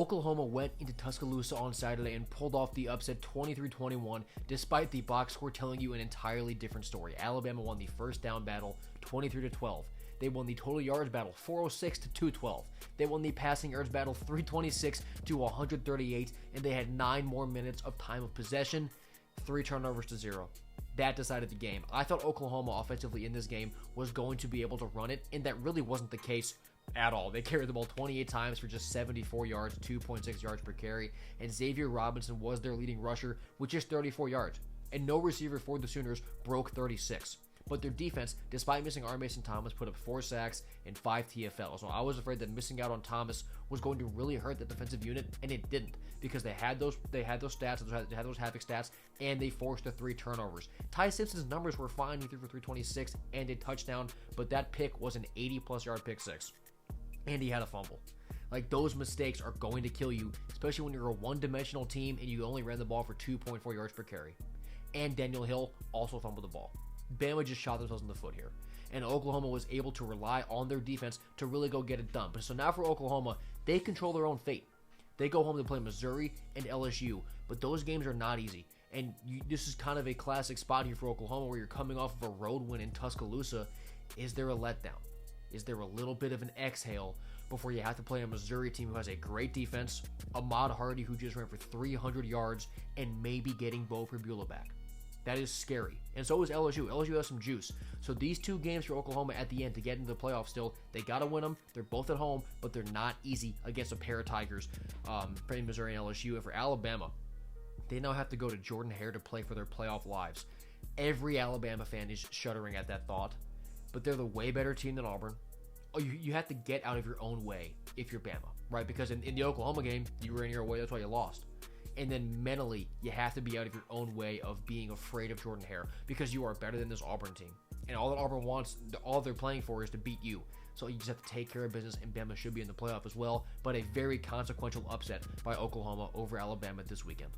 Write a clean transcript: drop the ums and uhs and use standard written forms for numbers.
Oklahoma went into Tuscaloosa on Saturday and pulled off the upset 23-21, despite the box score telling you an entirely different story. Alabama won the first down battle 23-12. They won the total yards battle 406-212. They won the passing yards battle 326-138, and they had 9 more minutes of time of possession, 3 turnovers to 0. That decided the game. I thought Oklahoma offensively in this game was going to be able to run it, and that really wasn't the case at all. They carried the ball 28 times for just 74 yards, 2.6 yards per carry, and Xavier Robinson was their leading rusher with just 34 yards, and no receiver for the Sooners broke 36. But their defense, despite missing R. Mason Thomas, put up 4 sacks and 5 TFLs. So I was afraid that missing out on Thomas was going to really hurt the defensive unit, and it didn't, because they had those stats, they had those havoc stats, and they forced the 3 turnovers. Ty Simpson's numbers were fine. He threw for 326 and a touchdown, but that pick was an 80-plus yard pick 6, and he had a fumble. Like, those mistakes are going to kill you, especially when you're a one-dimensional team and you only ran the ball for 2.4 yards per carry. And Daniel Hill also fumbled the ball. Bama just shot themselves in the foot here, and Oklahoma was able to rely on their defense to really go get it done. But so now for Oklahoma, they control their own fate. They go home to play Missouri and LSU, but those games are not easy. And this is kind of a classic spot here for Oklahoma, where you're coming off of a road win in Tuscaloosa. Is there a letdown? Is there a little bit of an exhale before you have to play a Missouri team who has a great defense, Ahmad Hardy, who just ran for 300 yards, and maybe getting Beau Pribula back? That is scary. And so is LSU. LSU has some juice. So these 2 games for Oklahoma at the end to get into the playoffs still, they got to win them. They're both at home, but they're not easy against a pair of Tigers, for Missouri and LSU. And for Alabama, they now have to go to Jordan-Hare to play for their playoff lives. Every Alabama fan is shuddering at that thought, but they're the way better team than Auburn. Oh, you have to get out of your own way if you're Bama, right? Because in the Oklahoma game, you were in your way. That's why you lost. And then mentally, you have to be out of your own way of being afraid of Jordan-Hare, because you are better than this Auburn team. And all that Auburn wants, all they're playing for, is to beat you. So you just have to take care of business, and Bama should be in the playoff as well. But a very consequential upset by Oklahoma over Alabama this weekend.